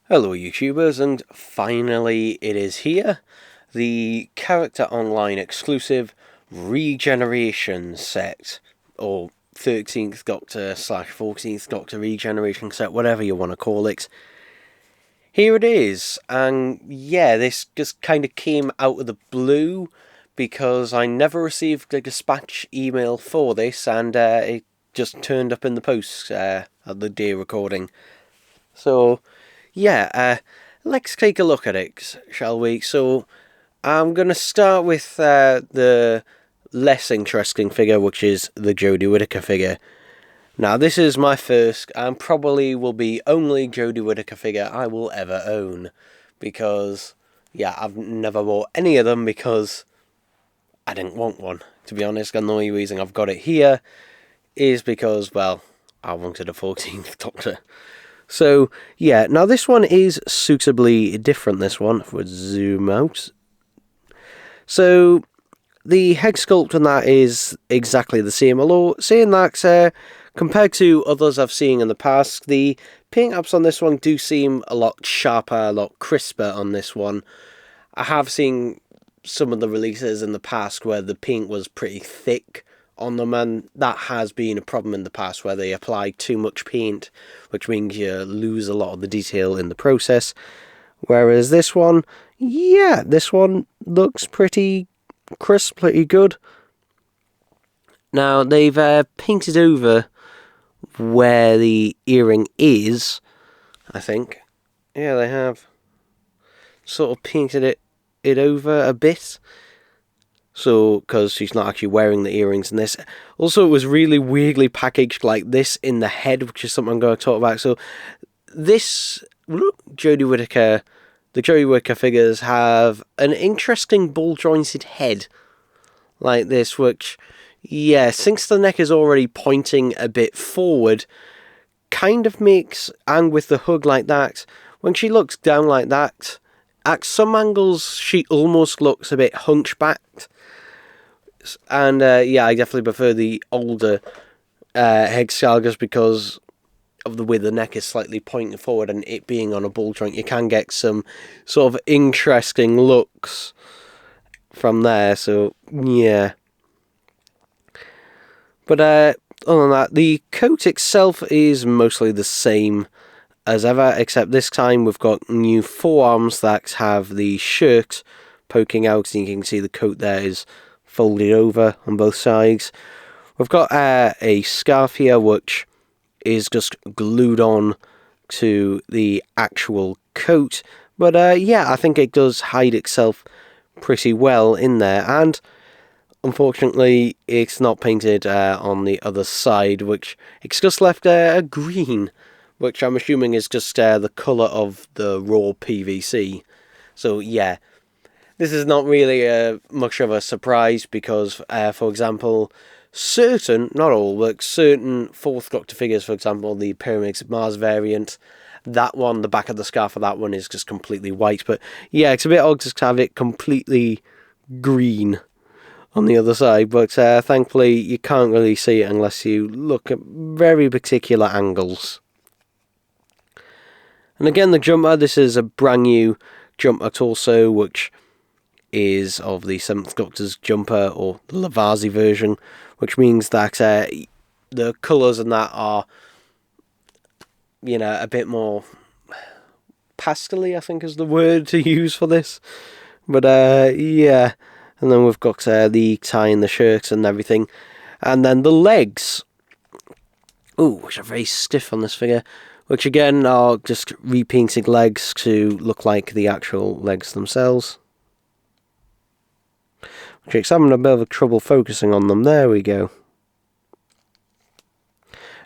Hello YouTubers, and finally it is here, the Character Online exclusive Regeneration set, or 13th Doctor / 14th Doctor Regeneration set, whatever you want to call it. Here it is, and yeah, this just kind of came out of the blue, because I never received a dispatch email for this, and it just turned up in the post at the day recording. So yeah, let's take a look at it, shall we? So, I'm going to start with the less interesting figure, which is the Jody Whittaker figure. Now, this is my first, and probably will be only Jody Whittaker figure I will ever own. Because, yeah, I've never bought any of them because I didn't want one, to be honest. And the only reason I've got it here is because, well, I wanted a 14th Doctor. So, yeah, now this one is suitably different, this one, if we zoom out. So, the head sculpt on that is exactly the same, although saying that, compared to others I've seen in the past, the paint apps on this one do seem a lot sharper, a lot crisper on this one. I have seen some of the releases in the past where the paint was pretty thick on them, and that has been a problem in the past where they apply too much paint, which means you lose a lot of the detail in the process. Whereas this one, yeah, this one looks pretty crisp, pretty good. Now, they've painted over where the earring is, I think. Yeah, they have sort of painted it over a bit. So, because she's not actually wearing the earrings in this. Also, it was really weirdly packaged like this in the head, which is something I'm going to talk about. So, this Jody Whittaker, the Jody Whittaker figures have an interesting ball-jointed head like this, which, yeah, since the neck is already pointing a bit forward, kind of makes, and with the hug like that, when she looks down like that, at some angles, she almost looks a bit hunchbacked. And yeah, I definitely prefer the older Hexalgus because of the way the neck is slightly pointing forward and it being on a ball joint. You can get some sort of interesting looks from there. So yeah, but other than that, the coat itself is mostly the same as ever, except this time we've got new forearms that have the shirt poking out, and you can see the coat there is folded over on both sides. We've got a scarf here which is just glued on to the actual coat, but yeah, I think it does hide itself pretty well in there, and unfortunately it's not painted on the other side, which it's just left a green, which I'm assuming is just the colour of the raw PVC. So yeah, this is not really much of a surprise because, for example, certain, not all, but certain 4th Doctor figures, for example, the Pyramids of Mars variant, that one, the back of the scarf of that one is just completely white. But yeah, it's a bit odd to have it completely green on the other side, but thankfully you can't really see it unless you look at very particular angles. And again, the jumper, this is a brand new jumper torso, which is of the 7th Doctor's jumper, or the Lavazzi version, which means that the colours in that are, you know, a bit more pastel-y, I think is the word to use for this. But yeah, and then we've got the tie and the shirt and everything. And then the legs, which are very stiff on this figure, which again are just repainted legs to look like the actual legs themselves. Which I'm having a bit of trouble focusing on them. There we go.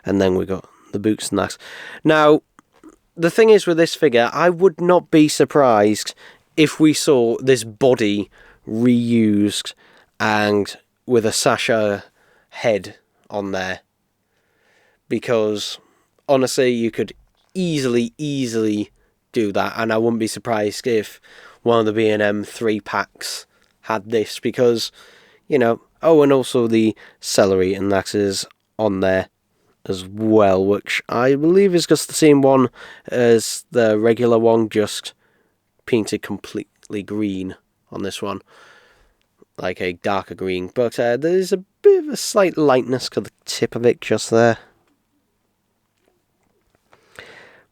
And then we got the boots and that. Now, the thing is with this figure, I would not be surprised if we saw this body reused and with a Sasha head on there. Because, honestly, you could easily do that. And I wouldn't be surprised if one of the B&M 3-packs had this, because, you know, and also the celery, and that is on there as well, which I believe is just the same one as the regular one, just painted completely green on this one, like a darker green, but there's a bit of a slight lightness to the tip of it just there.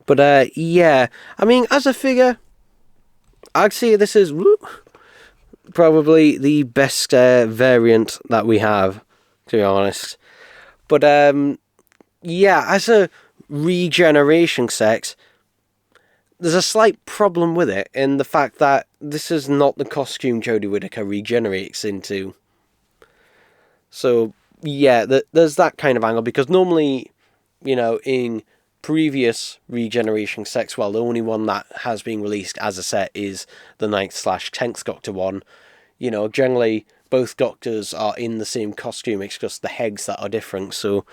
But yeah, I mean, as a figure, I'd say this is probably the best variant that we have, to be honest. But yeah, as a regeneration set, there's a slight problem with it in the fact that this is not the costume Jody Whittaker regenerates into. So yeah, there's that kind of angle, because normally, you know, in previous regeneration sets, well, the only one that has been released as a set is the 9th/10th Doctor one. You know, generally both Doctors are in the same costume, it's just the heads that are different. So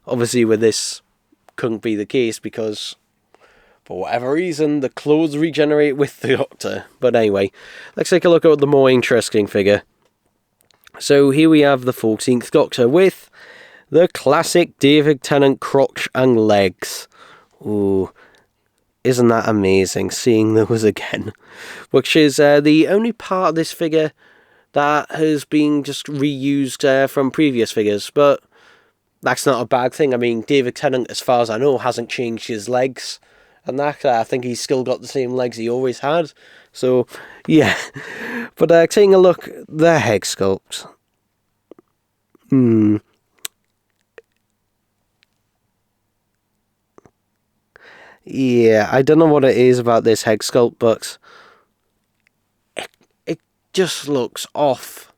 obviously with this couldn't be the case, because for whatever reason the clothes regenerate with the Doctor. But anyway, let's take a look at the more interesting figure. So here we have the 14th Doctor with the classic David Tennant crotch and legs. Ooh, isn't that amazing, seeing those again? Which is the only part of this figure that has been just reused from previous figures, but that's not a bad thing. I mean, David Tennant, as far as I know, hasn't changed his legs, and that I think he's still got the same legs he always had. So, yeah. But taking a look, the head sculpt. Yeah, I don't know what it is about this head sculpt, but it just looks off.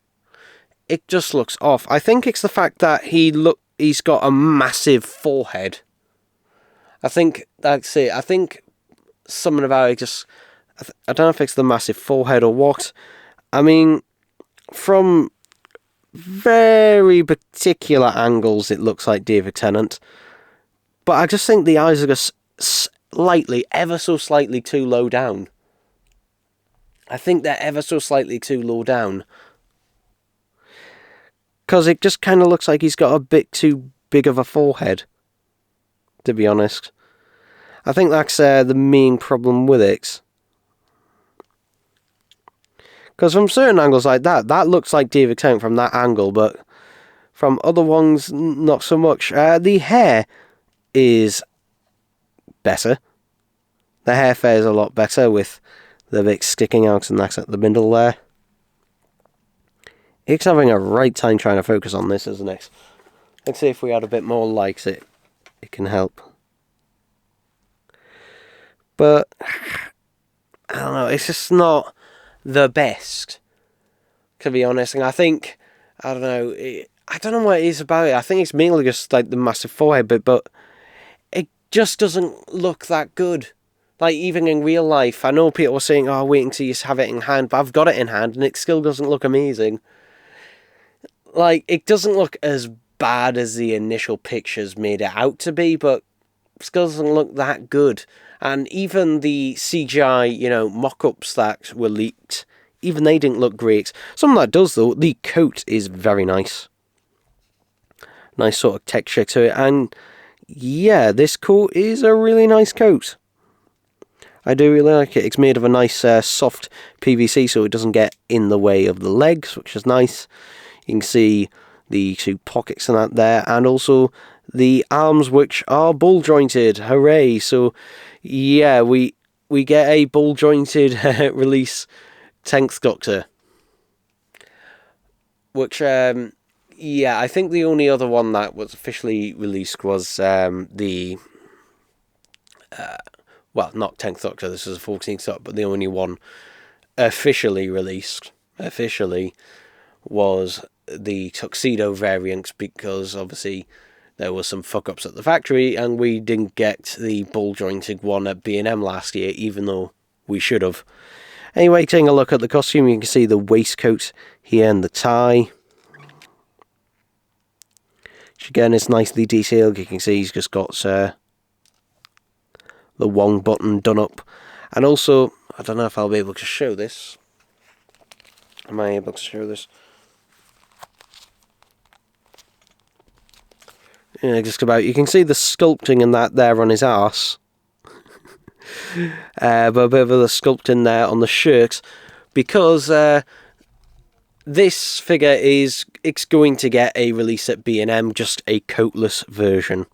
It just looks off. I think it's the fact that he's got a massive forehead. I think that's it. I think something about it just... I don't know if it's the massive forehead or what. I mean, from very particular angles, it looks like David Tennant. But I just think the eyes are just slightly, ever so slightly too low down. I think they're ever so slightly too low down. Because it just kind of looks like he's got a bit too big of a forehead, to be honest. I think that's the main problem with it. Because from certain angles like that, that looks like David Tennant from that angle, but from other ones, not so much. The hair is better. The hair fares a lot better with the bit sticking out, and that's at the middle there. It's having a right time trying to focus on this, isn't it? Let's see if we add a bit more light, it can help. But I don't know, it's just not the best, to be honest. And I think, I don't know what it is about it. I think it's mainly just like the massive forehead bit, but it just doesn't look that good. Like, even in real life, I know people are saying, oh, wait until you have it in hand, but I've got it in hand and it still doesn't look amazing. Like, it doesn't look as bad as the initial pictures made it out to be, but it still doesn't look that good. And even the CGI, you know, mock-ups that were leaked, even they didn't look great. Something that does, though, the coat is very nice. Nice sort of texture to it, and yeah, this coat is a really nice coat. I do really like it. It's made of a nice soft PVC, so it doesn't get in the way of the legs, which is nice. You can see the two pockets and that there, and also the arms, which are ball jointed. Hooray! So yeah, we get a ball jointed release 10th Doctor, which yeah, I think the only other one that was officially released was the well, not 10th Doctor, this is a 14th Doctor, but the only one officially released was the tuxedo variant, because obviously there was some fuck-ups at the factory and we didn't get the ball-jointed one at B&M last year, even though we should have. Anyway, taking a look at the costume, you can see the waistcoat here and the tie. Which again is nicely detailed. You can see he's just got the one button done up. And also, I don't know if I'll be able to show this. Am I able to show this? Yeah, just about. You can see the sculpting in that there on his arse. But a bit of the sculpting there on the shirt, because this figure it's going to get a release at B&M, just a coatless version,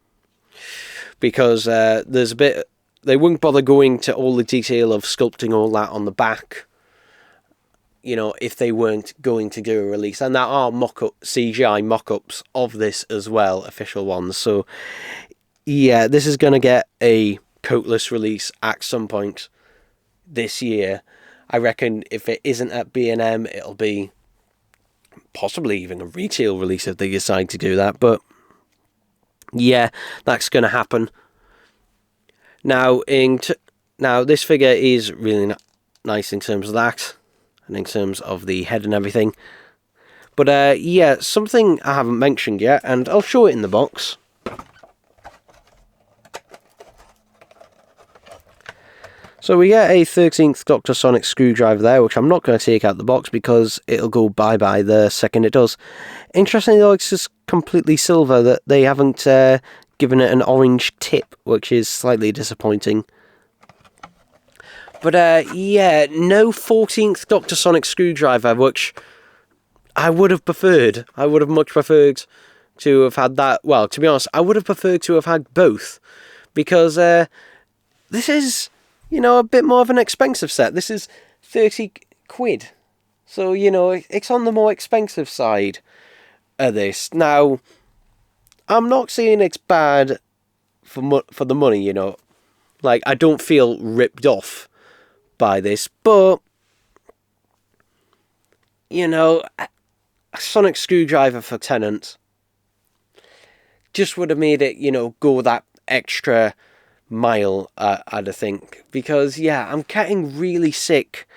because there's a bit, they wouldn't bother going to all the detail of sculpting all that on the back, you know, if they weren't going to do a release. And there are CGI mock-ups of this as well, official ones. So yeah, this is going to get a coatless release at some point this year. I reckon if it isn't at B&M, it'll be possibly even a retail release if they decide to do that. But yeah, that's going to happen. Now, this figure is really nice in terms of that, and in terms of the head and everything. But yeah, something I haven't mentioned yet, and I'll show it in the box. So we get a 13th Doctor Sonic screwdriver there, which I'm not going to take out the box because it'll go bye-bye the second it does. Interestingly though, it's just completely silver, that they haven't given it an orange tip, which is slightly disappointing. But yeah, no 14th Doctor Sonic screwdriver, which I would have preferred. I would have much preferred to have had that. Well, to be honest, I would have preferred to have had both, because this is, you know, a bit more of an expensive set. This is 30 quid. So, you know, it's on the more expensive side of this. Now, I'm not saying it's bad for the money, you know. Like, I don't feel ripped off by this, but, you know, a sonic screwdriver for Tennant just would have made it, you know, go that extra mile, I'd think. Because, yeah, I'm getting really sick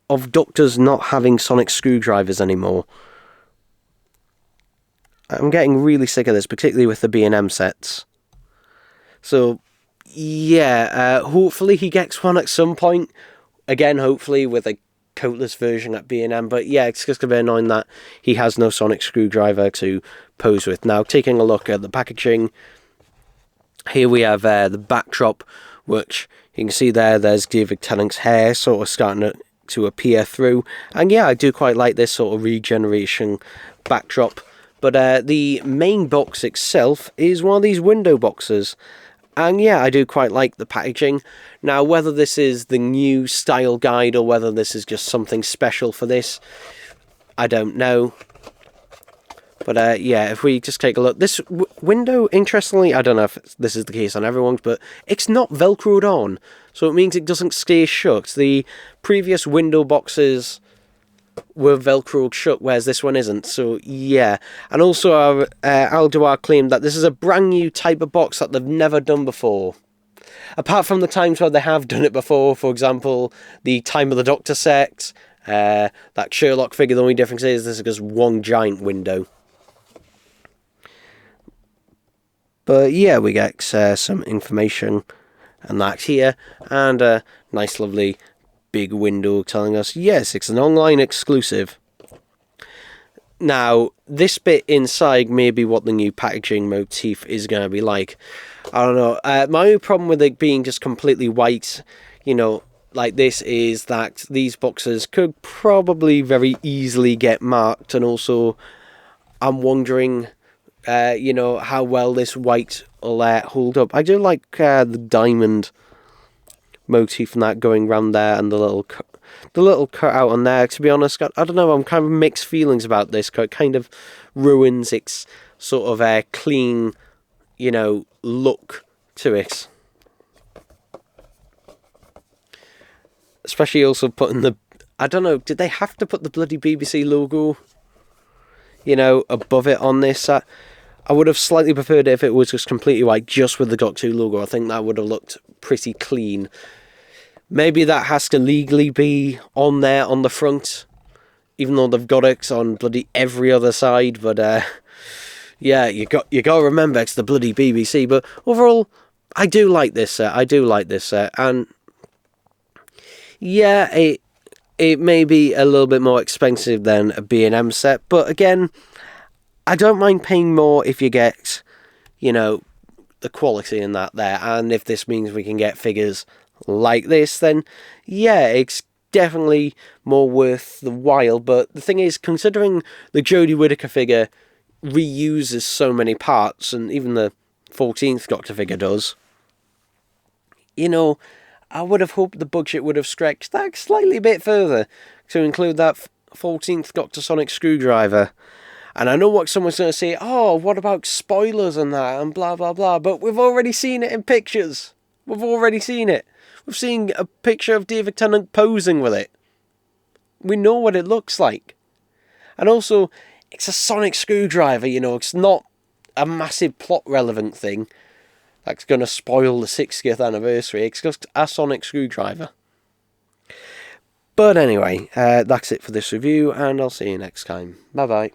of Doctors not having sonic screwdrivers anymore. I'm getting really sick of this, particularly with the B&M sets. So, yeah, hopefully he gets one at some point. Again, hopefully with a coatless version at B&M. But yeah, it's just a bit annoying that he has no sonic screwdriver to pose with. Now, taking a look at the packaging, here we have the backdrop, which you can see there's David Tennant's hair sort of starting to appear through. And yeah, I do quite like this sort of Regeneration backdrop. But the main box itself is one of these window boxes. And yeah, I do quite like the packaging. Now, whether this is the new style guide or whether this is just something special for this, I don't know. But yeah, if we just take a look. This window, interestingly, I don't know if this is the case on everyone's, but it's not Velcroed on. So it means it doesn't stay shut. The previous window boxes were Velcroed shut, whereas this one isn't. So yeah. And also Alduar claimed that this is a brand new type of box that they've never done before. Apart from the times where they have done it before, for example, the Time of the Doctor set, that Sherlock figure, the only difference is this is just one giant window. But yeah, we get some information and that here, and a nice lovely big window telling us, yes, it's an online exclusive. Now, this bit inside may be what the new packaging motif is going to be like. I don't know. My only problem with it being just completely white, you know, like this, is that these boxes could probably very easily get marked. And also, I'm wondering, you know, how well this white will hold up. I do like the diamond motif and that going around there, and the little cutout on there. To be honest, I don't know, I'm kind of mixed feelings about this, because it kind of ruins its sort of a clean, you know, look to it. Especially also putting the, I don't know, did they have to put the bloody BBC logo, you know, above it on this? I would have slightly preferred it if it was just completely white, just with the Doctor Who logo. I think that would have looked pretty clean. Maybe that has to legally be on there on the front, even though they've got it on bloody every other side. But yeah, you got to remember it's the bloody BBC. But overall, I do like this set. And yeah, it may be a little bit more expensive than a B&M set, but again, I don't mind paying more if you get, you know, the quality in that there. And if this means we can get figures like this, then yeah, it's definitely more worth the while. But the thing is, considering the Jody Whittaker figure reuses so many parts, and even the 14th Doctor figure does, you know, I would have hoped the budget would have stretched that slightly bit further to include that 14th Doctor Sonic Screwdriver. And I know what someone's going to say, oh, what about spoilers and that, and blah, blah, blah. But we've already seen it in pictures. We've already seen it. We've seen a picture of David Tennant posing with it. We know what it looks like. And also, it's a sonic screwdriver, you know. It's not a massive plot-relevant thing that's going to spoil the 60th anniversary. It's just a sonic screwdriver. But anyway, that's it for this review, and I'll see you next time. Bye-bye.